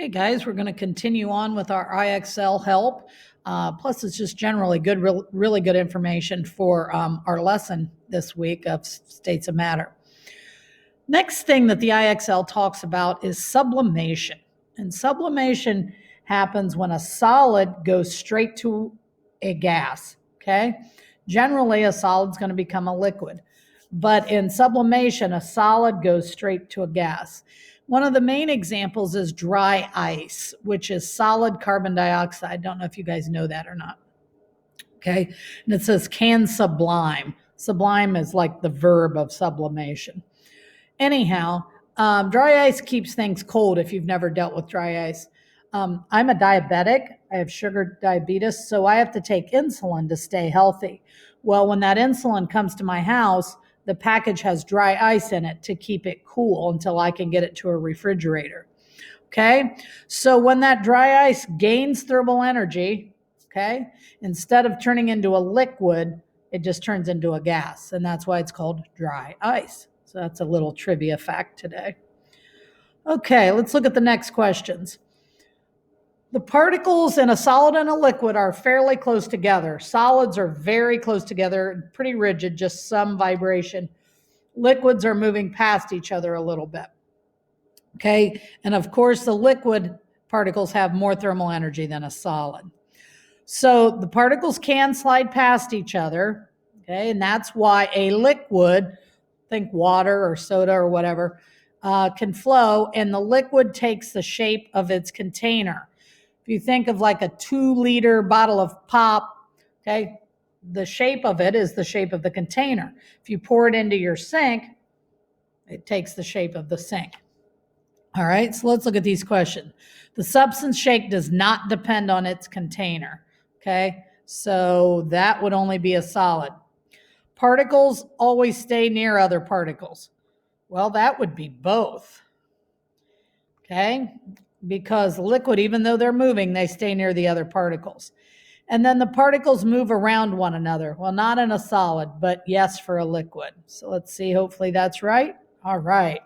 Hey guys, we're going to continue on with our IXL help. Plus, it's just generally good, really good information for our lesson this week of states of matter. Next thing that the IXL talks about is sublimation. And sublimation happens when a solid goes straight to a gas, okay? Generally, a solid's going to become a liquid. But in sublimation, a solid goes straight to a gas. One of the main examples is dry ice, which is solid carbon dioxide. Don't know if you guys know that or not. Okay. And it says can sublime. Sublime is like the verb of sublimation. Anyhow, dry ice keeps things cold if you've never dealt with dry ice. I'm a diabetic. I have sugar diabetes, so I have to take insulin to stay healthy. Well, when that insulin comes to my house, the package has dry ice in it to keep it cool until I can get it to a refrigerator. Okay, so when that dry ice gains thermal energy, okay, instead of turning into a liquid, it just turns into a gas, and that's why it's called dry ice. So that's a little trivia fact today. Okay, let's look at the next questions. The particles in a solid and a liquid are fairly close together. Solids are very close together, pretty rigid, just some vibration. Liquids are moving past each other a little bit. Okay, and of course, the liquid particles have more thermal energy than a solid. So the particles can slide past each other, okay, and that's why a liquid, think water or soda or whatever, can flow, and the liquid takes the shape of its container. If you think of like a 2-liter bottle of pop, okay, the shape of it is the shape of the container. If you pour it into your sink, it takes the shape of the sink. All right, so let's look at these questions. The substance shape does not depend on its container, okay? So that would only be a solid. Particles always stay near other particles. Well, that would be both, okay? Because liquid, even though they're moving, they stay near the other particles. And then the particles move around one another. Well, not in a solid, but yes, for a liquid. So let's see, hopefully that's right. All right.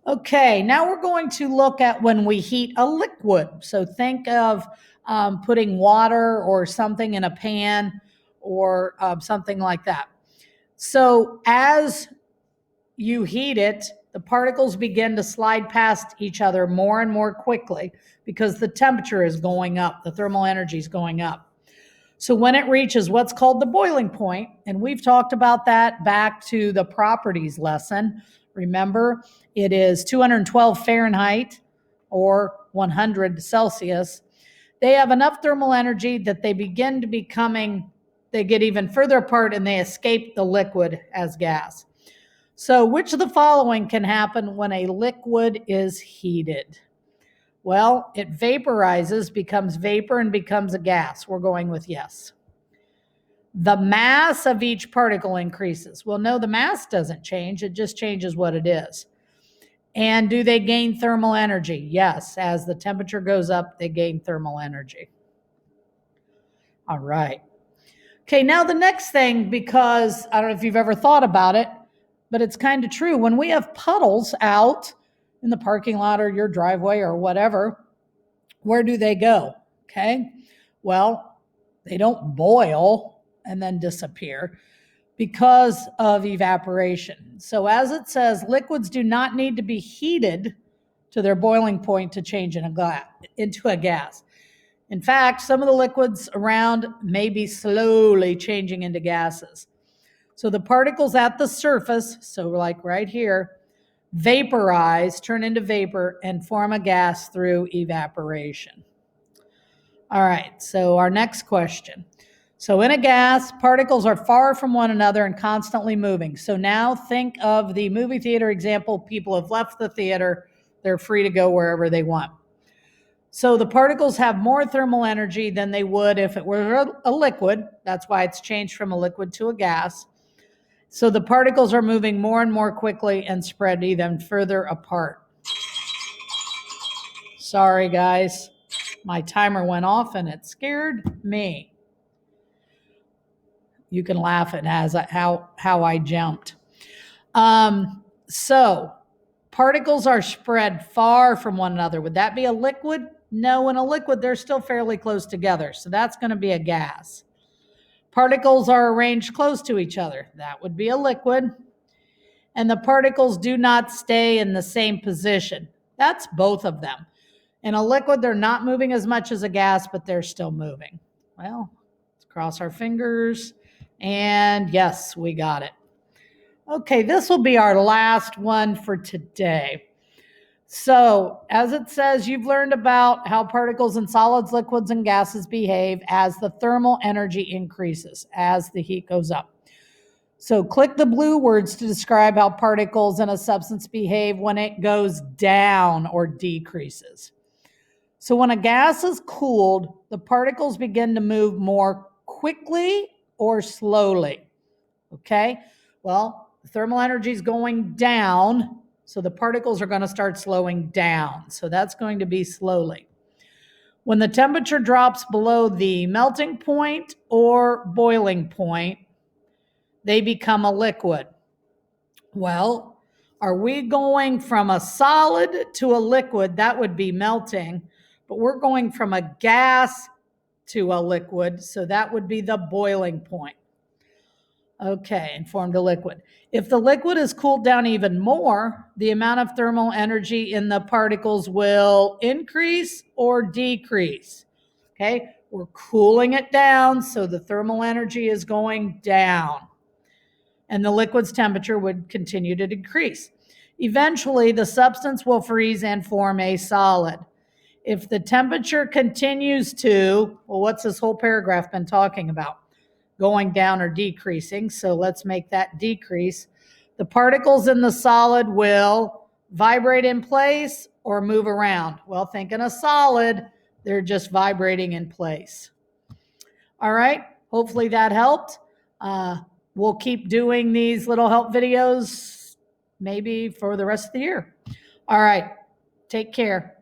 Okay, now we're going to look at when we heat a liquid. So think of putting water or something in a pan or something like that. So as you heat it, the particles begin to slide past each other more and more quickly because the temperature is going up, the thermal energy is going up. So when it reaches what's called the boiling point, and we've talked about that back to the properties lesson, remember, it is 212 Fahrenheit or 100 Celsius. They have enough thermal energy that they begin to they get even further apart and they escape the liquid as gas. So which of the following can happen when a liquid is heated? Well, it vaporizes, becomes vapor, and becomes a gas. We're going with yes. The mass of each particle increases. Well, no, the mass doesn't change. It just changes what it is. And do they gain thermal energy? Yes. As the temperature goes up, they gain thermal energy. All right. Okay, now the next thing, because I don't know if you've ever thought about it, but it's kind of true. When we have puddles out in the parking lot or your driveway or whatever, where do they go? Okay. Well, they don't boil and then disappear because of evaporation. So as it says, liquids do not need to be heated to their boiling point to change into a gas. In fact, some of the liquids around may be slowly changing into gases. So the particles at the surface, so like right here, vaporize, turn into vapor, and form a gas through evaporation. All right, so our next question. So in a gas, particles are far from one another and constantly moving. So now think of the movie theater example. People have left the theater. They're free to go wherever they want. So the particles have more thermal energy than they would if it were a liquid. That's why it's changed from a liquid to a gas. So the particles are moving more and more quickly and spread even further apart. Sorry, guys. My timer went off and it scared me. You can laugh at how I jumped. So Particles are spread far from one another. Would that be a liquid? No, in a liquid, they're still fairly close together. So that's going to be a gas. Particles are arranged close to each other. That would be a liquid. And the particles do not stay in the same position. That's both of them. In a liquid, they're not moving as much as a gas, but they're still moving. Well, let's cross our fingers. And yes, we got it. Okay, this will be our last one for today. So, as it says, you've learned about how particles in solids, liquids, and gases behave as the thermal energy increases, as the heat goes up. So, click the blue words to describe how particles in a substance behave when it goes down or decreases. So, when a gas is cooled, the particles begin to move more quickly or slowly. Okay? Well, the thermal energy is going down, so the particles are going to start slowing down. So that's going to be slowly. When the temperature drops below the melting point or boiling point, they become a liquid. Well, are we going from a solid to a liquid? That would be melting, but we're going from a gas to a liquid, so that would be the boiling point. Okay, and formed a liquid. If the liquid is cooled down even more, the amount of thermal energy in the particles will increase or decrease. Okay, we're cooling it down, so the thermal energy is going down. And the liquid's temperature would continue to decrease. Eventually, the substance will freeze and form a solid. If the temperature continues to, well, what's this whole paragraph been talking about? Going down or decreasing. So let's make that decrease. The particles in the solid will vibrate in place or move around. Well, think in a solid, they're just vibrating in place. All right, hopefully that helped. We'll keep doing these little help videos maybe for the rest of the year. All right, take care.